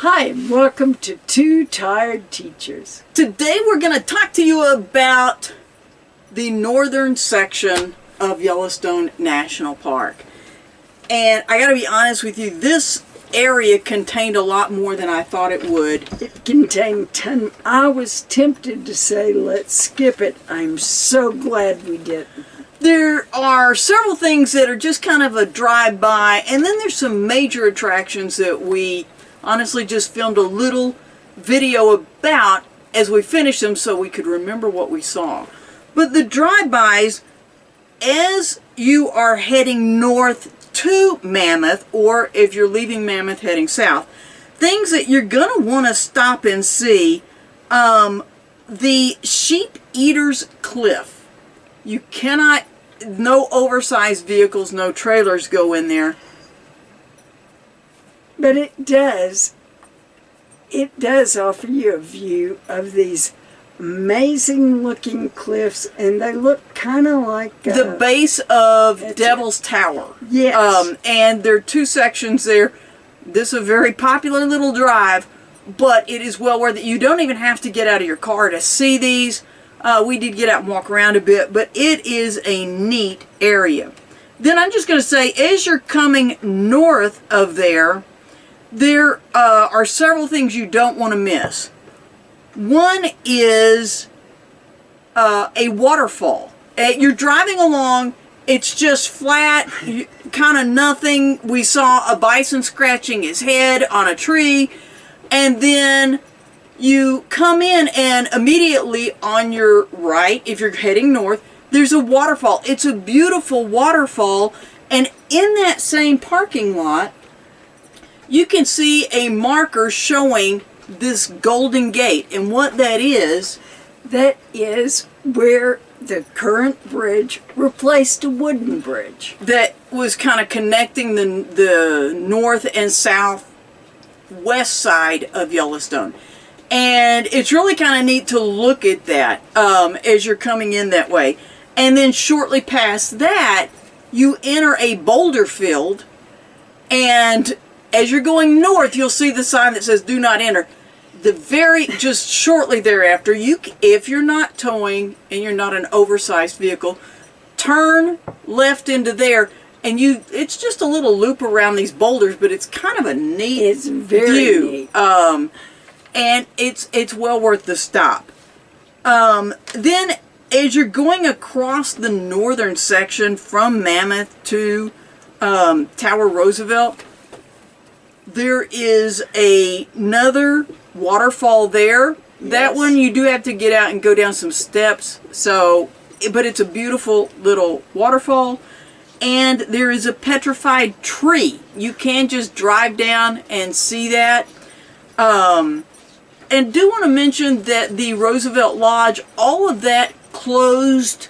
Hi, and welcome to Two Tired Teachers. Today we're going to talk to you about the northern section of Yellowstone National Park. And I got to be honest with you, this area contained a lot more than I thought it would. It contained 10. I was tempted to say, let's skip it. I'm so glad we didn't. There are several things that are just kind of a drive-by, and then there's some major attractions that we honestly just filmed a little video about as we finished them so we could remember what we saw. But the drive-bys, as you are heading north to Mammoth, or if you're leaving Mammoth heading south, things that you're going to want to stop and see, the Sheep Eater's Cliff. You cannot, no oversized vehicles, no trailers go in there. But it does offer you a view of these amazing looking cliffs, and they look kind of like the base of Devil's Tower. Yes. And there are two sections there. This is a very popular little drive, but it is well worth it. You don't even have to get out of your car to see these. We did get out and walk around a bit, but it is a neat area. Then I'm just going to say, as you're coming north of there are several things you don't want to miss. One is a waterfall. You're driving along, it's just flat, kind of nothing. We saw a bison scratching his head on a tree, and then you come in and immediately on your right, if you're heading north, there's a waterfall. It's a beautiful waterfall, and in that same parking lot, you can see a marker showing this Golden Gate, and what that is where the current bridge replaced a wooden bridge that was kind of connecting the north and south west side of Yellowstone. And it's really kind of neat to look at that as you're coming in that way. And then shortly past that, you enter a boulder field, and as you're going north, you'll see the sign that says "Do not enter." Just shortly thereafter, if you're not towing and you're not an oversized vehicle, turn left into there, and it's just a little loop around these boulders, but it's kind of a neat view. Neat. And it's well worth the stop. Then, as you're going across the northern section from Mammoth to Tower Roosevelt, there is another waterfall there. Yes. That one you do have to get out and go down some steps. But it's a beautiful little waterfall. And there is a petrified tree. You can just drive down and see that. And do want to mention that the Roosevelt Lodge, all of that closed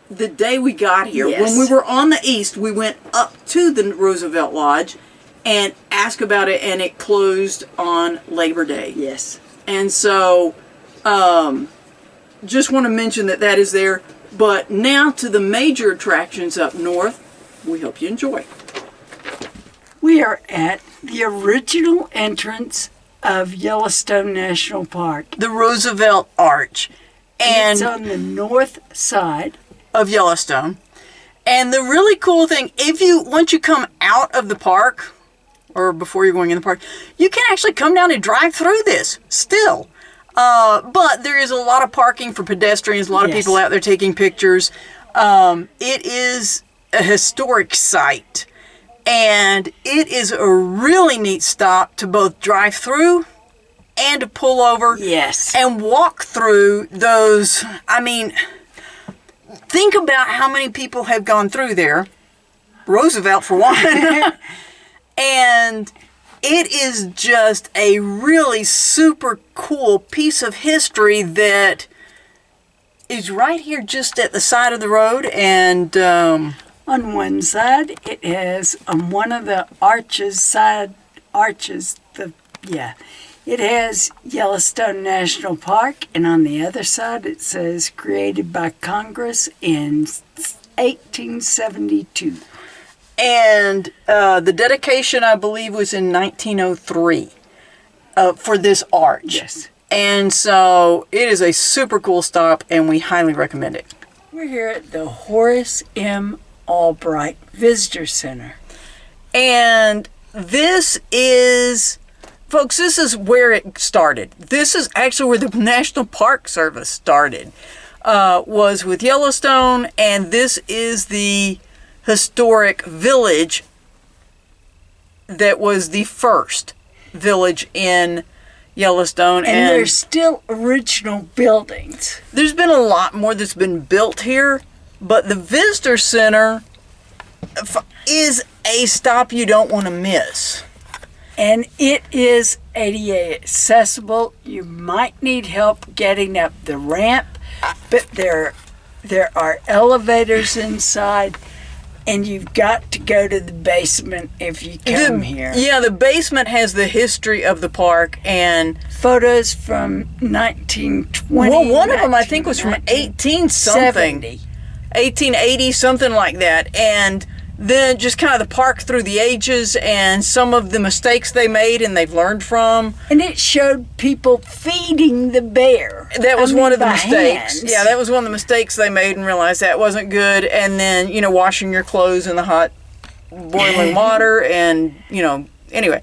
the day we got here. Yes. When we were on the east, we went up to the Roosevelt Lodge and asked about it, and it closed on Labor Day. Yes. And so, just want to mention that is there. But now to the major attractions up north. We hope you enjoy. We are at the original entrance of Yellowstone National Park. The Roosevelt Arch. And it's on the north side of Yellowstone. And the really cool thing, once you come out of the park, or before you're going in the park, you can actually come down and drive through this still. But there is a lot of parking for pedestrians, a lot of people out there taking pictures. It is a historic site, and it is a really neat stop to both drive through and to pull over. Yes. And walk through those. I mean, think about how many people have gone through there. Roosevelt, for one. And it is just a really super cool piece of history that is right here just at the side of the road. And on one side, it has, on one of the it has Yellowstone National Park, and on the other side it says created by Congress in 1872. And the dedication, I believe, was in 1903 for this arch. Yes. And so it is a super cool stop, and we highly recommend it. We're here at the Horace M. Albright Visitor Center. And this is, folks, this is where it started. This is actually where the National Park Service started, was with Yellowstone, and this is the historic village that was the first village in Yellowstone. And there's still original buildings. There's been a lot more that's been built here, but the visitor center is a stop you don't want to miss. And it is ADA accessible. You might need help getting up the ramp, but there are elevators inside, and you've got to go to the basement if you come here. Yeah, the basement has the history of the park and photos from 1920. Well, one of them I think was from 18-something. 1880, something like that. And then just kind of the park through the ages and some of the mistakes they made and they've learned from. And it showed people feeding the bear. That was one of the mistakes. Hands. Yeah, that was one of the mistakes they made and realized that wasn't good. And then, you know, washing your clothes in the hot boiling water and, you know, anyway.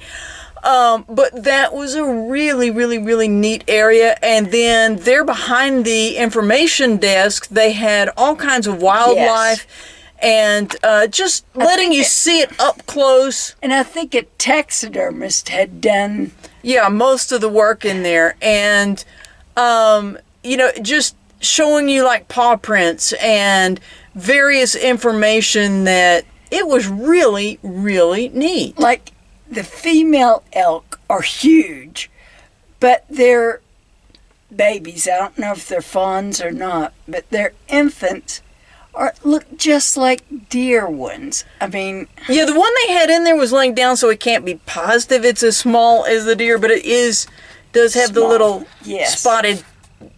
But that was a really, really, really neat area. And then there behind the information desk, they had all kinds of wildlife. Yes. And just letting you see it up close. And I think a taxidermist had done... Yeah, most of the work in there. And, you know, just showing you like paw prints and various information that it was really, really neat. Like the female elk are huge, but they're babies. I don't know if they're fawns or not, but they're infants. Or look just like deer ones. I mean... Yeah, the one they had in there was laying down, so we can't be positive it's as small as the deer, but it does have small, the little spotted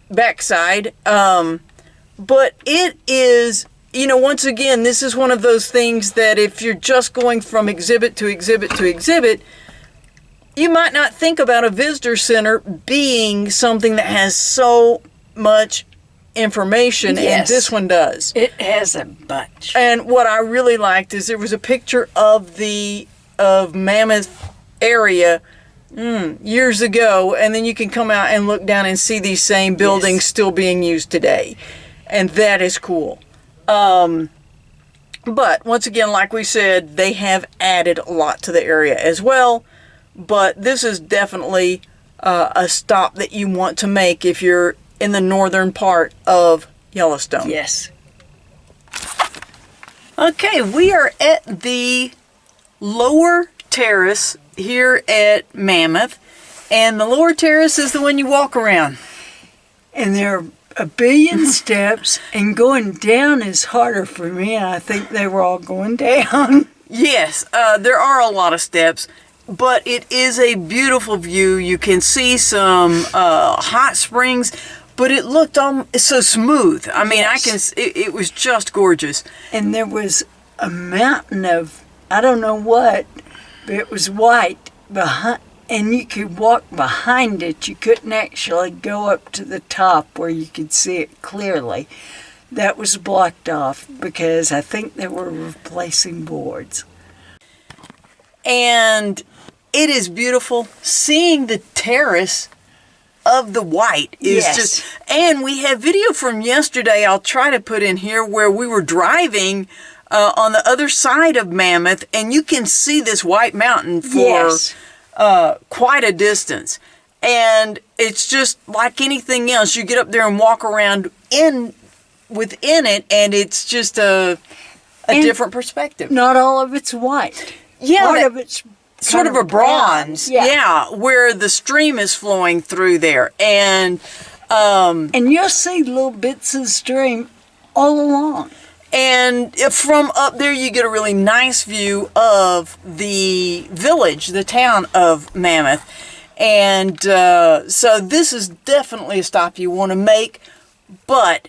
backside. But it is, you know, once again, this is one of those things that if you're just going from exhibit to exhibit to exhibit, you might not think about a visitor center being something that has so much information, and this one does. It has a bunch. And what I really liked is there was a picture of Mammoth area years ago, and then you can come out and look down and see these same buildings still being used today, and that is cool. But once again, like we said, they have added a lot to the area as well, but this is definitely a stop that you want to make if you're in the northern part of Yellowstone. Yes. Okay, we are at the lower terrace here at Mammoth, and the lower terrace is the one you walk around. And there are a billion steps, and going down is harder for me, and I think they were all going down. Yes, there are a lot of steps, but it is a beautiful view. You can see some hot springs, but it looked so smooth. I mean, it was just gorgeous. And there was a mountain of, I don't know what, but it was white behind, and you could walk behind it. You couldn't actually go up to the top where you could see it clearly. That was blocked off because I think they were replacing boards. And it is beautiful seeing the terrace of the white is just, and we have video from yesterday I'll try to put in here where we were driving on the other side of Mammoth, and you can see this white mountain for quite a distance, and it's just like anything else. You get up there and walk around within it, and it's just a different perspective. Not all of it's white. Part of it's sort of a bronze, where the stream is flowing through there, and you'll see little bits of stream all along. And from up there, you get a really nice view of the village, the town of Mammoth, and so this is definitely a stop you want to make. But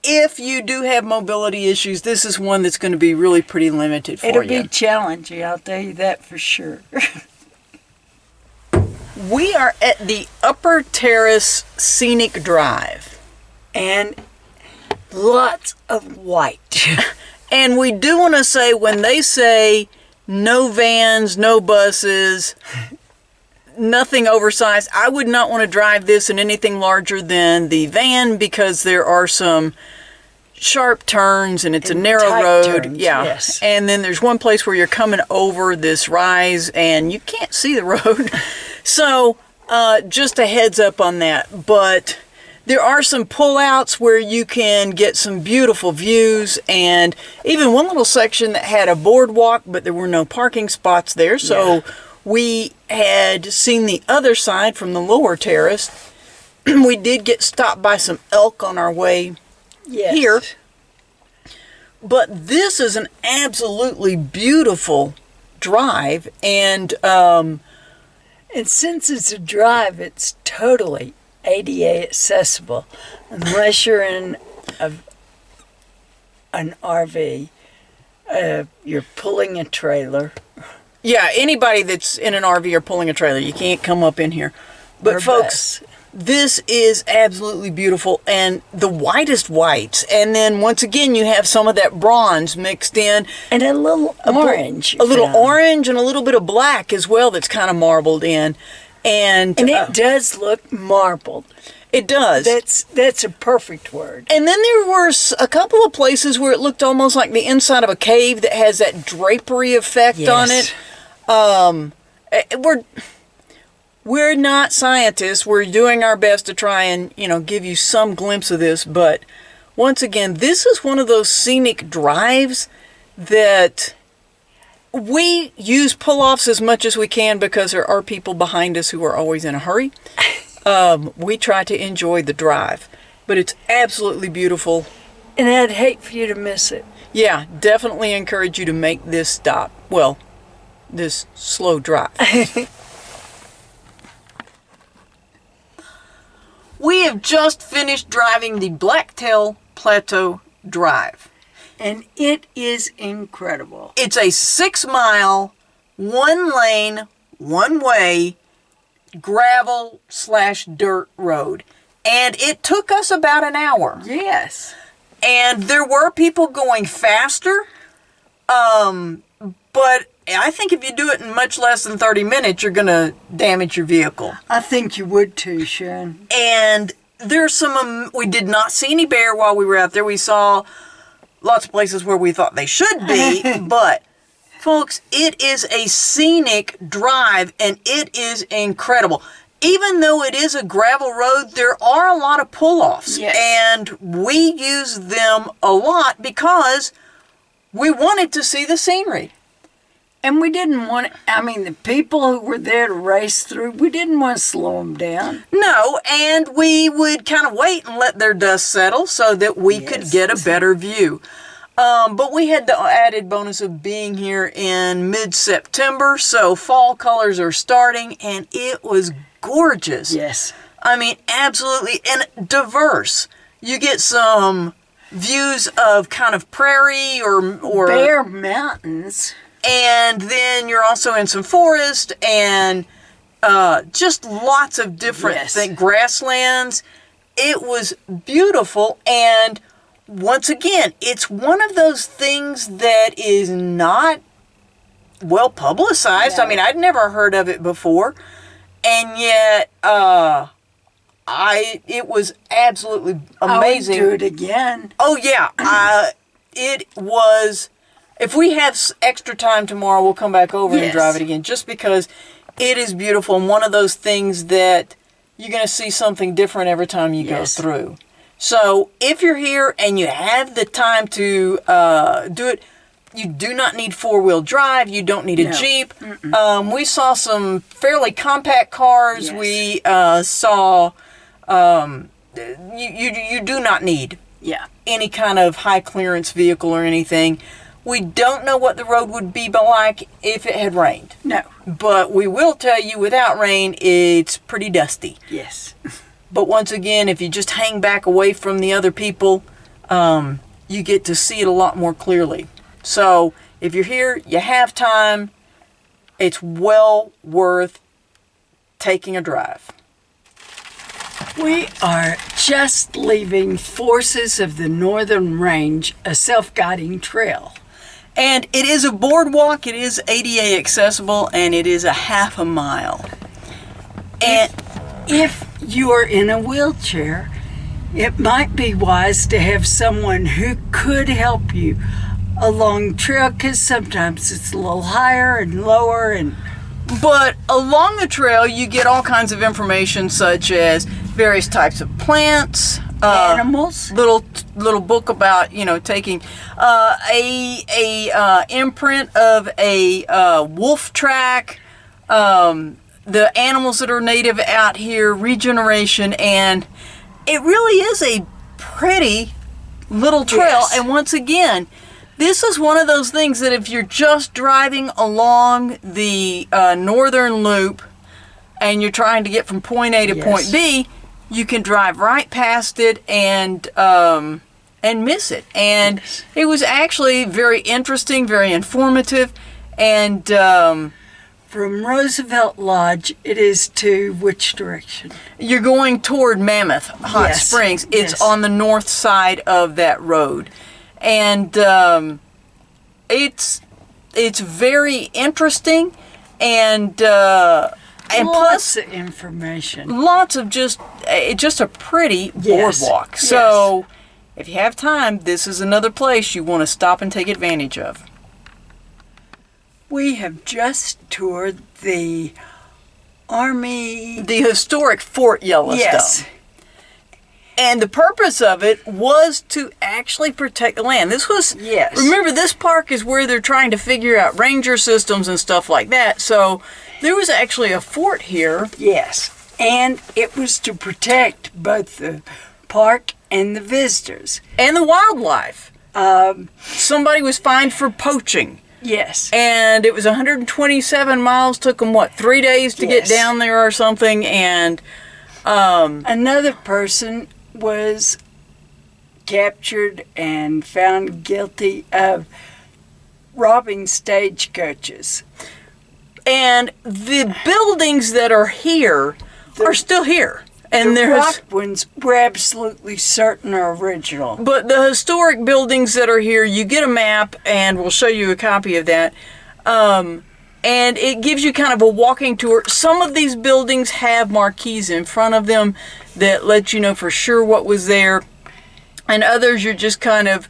if you do have mobility issues, this is one that's going to be really pretty limited for you. It'll be challenging, I'll tell you that for sure. We are at the Upper Terrace Scenic Drive. And lots of white. And we do want to say, when they say no vans, no buses, nothing oversized, I would not want to drive this in anything larger than the van, because there are some sharp turns and it's a narrow road. Turns, yeah. Yes. And then there's one place where you're coming over this rise and you can't see the road. So just a heads up on that. But there are some pullouts where you can get some beautiful views, and even one little section that had a boardwalk, but there were no parking spots there. So we had seen the other side from the lower terrace. We did get stopped by some elk on our way here. But this is an absolutely beautiful drive, and since it's a drive, it's totally ADA accessible, unless you're in an RV. You're pulling a trailer. Yeah, anybody that's in an RV or pulling a trailer, you can't come up in here. But folks, this is absolutely beautiful, and the whitest whites. And then once again, you have some of that bronze mixed in. And a little orange. A little orange and a little bit of black as well that's kind of marbled in. And it does look marbled. It does. That's a perfect word. And then there were a couple of places where it looked almost like the inside of a cave that has that drapery effect on it. We're not scientists. We're doing our best to try and, give you some glimpse of this. But once again, this is one of those scenic drives that we use pull-offs as much as we can, because there are people behind us who are always in a hurry. We try to enjoy the drive, but it's absolutely beautiful. And I'd hate for you to miss it. Yeah, definitely encourage you to make this stop. Well, this slow drive. We have just finished driving the Blacktail Plateau Drive. And it is incredible. It's a 6-mile, 1-lane, one-way gravel/dirt road. And it took us about an hour. Yes. And there were people going faster. But I think if you do it in much less than 30 minutes, you're going to damage your vehicle. I think you would too, Sharon. And there's some, we did not see any bear while we were out there. We saw lots of places where we thought they should be, but folks, it is a scenic drive, and it is incredible. Even though it is a gravel road, there are a lot of pull-offs, and we use them a lot because we wanted to see the scenery. And we didn't want, the people who were there to race through, we didn't want to slow them down. No, and we would kind of wait and let their dust settle so that we could get a better view. But we had the added bonus of being here in mid-September, so fall colors are starting, and it was gorgeous. Yes. Absolutely, and diverse. You get some views of kind of prairie or bare mountains. And then you're also in some forest and just lots of different grasslands. It was beautiful, and once again, it's one of those things that is not well publicized. No. I'd never heard of it before, and yet it was absolutely amazing. I would do it again. Oh yeah, it was. If we have extra time tomorrow, we'll come back over and drive it again, just because it is beautiful, and one of those things that you're going to see something different every time you go through. So if you're here and you have the time to do it, you do not need four-wheel drive. You don't need a Jeep. We saw some fairly compact cars. We saw you do not need any kind of high-clearance vehicle or anything. We don't know what the road would be like if it had rained. No. But we will tell you, without rain, it's pretty dusty. Yes. But once again, if you just hang back away from the other people, you get to see it a lot more clearly. So if you're here, you have time, it's well worth taking a drive. We are just leaving Forces of the Northern Range, a self-guiding trail. And it is a boardwalk, it is ADA accessible, and it is a half a mile. And if you are in a wheelchair, it might be wise to have someone who could help you along trail, because sometimes it's a little higher and lower. But along the trail, you get all kinds of information, such as various types of plants, animals, little book about taking a imprint of a wolf track, the animals that are native out here, regeneration, and it really is a pretty little trail. Yes. And once again, this is one of those things that if you're just driving along the northern loop and you're trying to get from point A to point B, you can drive right past it and miss it. And it was actually very interesting, very informative, and from Roosevelt Lodge, it is to which direction? You're going toward Mammoth Hot Springs. It's on the north side of that road. And it's very interesting, and lots plus of information, lots of just a pretty boardwalk. Yes. So if you have time, this is another place you want to stop and take advantage of. We have just toured the historic Fort Yellowstone. Yes. And the purpose of it was to actually protect the land. This was, remember, this park is where they're trying to figure out ranger systems and stuff like that. So there was actually a fort here. Yes. And it was to protect both the park and the visitors. And the wildlife. Somebody was fined for poaching. Yes. And it was 127 miles. Took them, 3 days to get down there or something. And another person was captured and found guilty of robbing stagecoaches. And the buildings that are here are still here. And the rock ones, we're absolutely certain are original. But the historic buildings that are here, you get a map, and we'll show you a copy of that. And it gives you kind of a walking tour. Some of these buildings have marquees in front of them that let you know for sure what was there. And others, you're just kind of,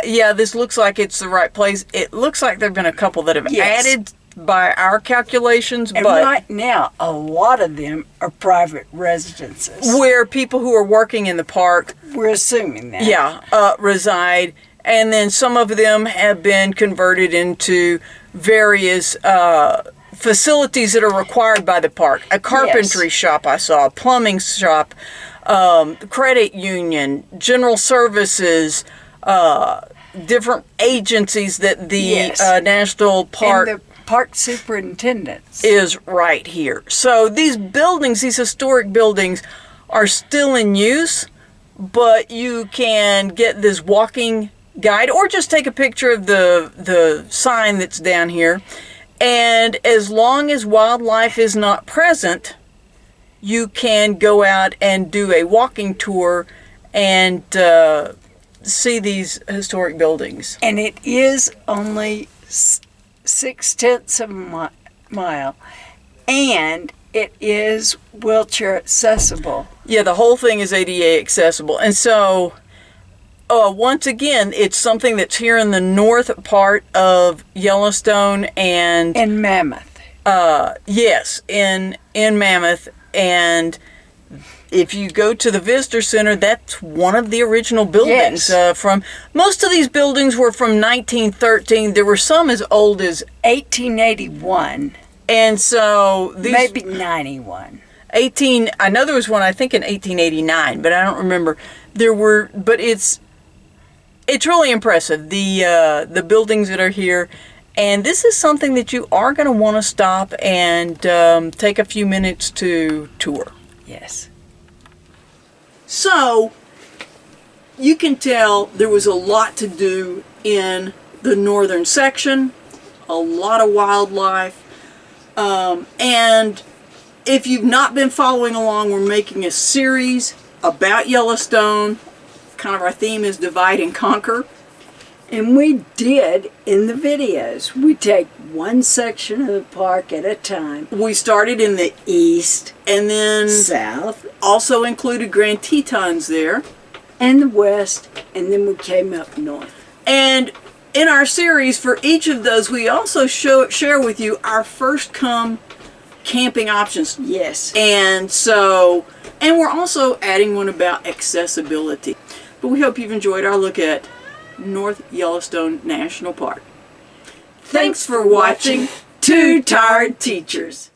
this looks like it's the right place. It looks like there have been a couple that have added by our calculations. And but right now, a lot of them are private residences. Where people who are working in the park, we're assuming that, reside. And then some of them have been converted into various facilities that are required by the park. A carpentry shop I saw, a plumbing shop, credit union, general services, different agencies that the National Park... And the park superintendent is right here. So these buildings, these historic buildings, are still in use, but you can get this walking guide or just take a picture of the sign that's down here, and as long as wildlife is not present, you can go out and do a walking tour and see these historic buildings. And it is only 0.6 of a mile, and it is wheelchair accessible. Yeah, the whole thing is ADA accessible. And so once again, it's something that's here in the north part of Yellowstone and in Mammoth. Yes, in Mammoth. And if you go to the visitor center, that's one of the original buildings. From most of these buildings were from 1913. There were some as old as 1881. And so these maybe 91. I know there was one I think in 1889, but I don't remember. There were, but it's really impressive, the buildings that are here. And this is something that you are going to want to stop and take a few minutes to tour. Yes. So, you can tell there was a lot to do in the northern section, a lot of wildlife, and if you've not been following along, we're making a series about Yellowstone. Kind of our theme is divide and conquer. And we did in the videos. We take one section of the park at a time. We started in the East, and then south, also included Grand Tetons there. and the west, and then we came up north. And in our series, for each of those, we also share with you our first come camping options. Yes. And we're also adding one about accessibility. But we hope you've enjoyed our look at North Yellowstone National Park. Thanks for watching Two Tired Teachers.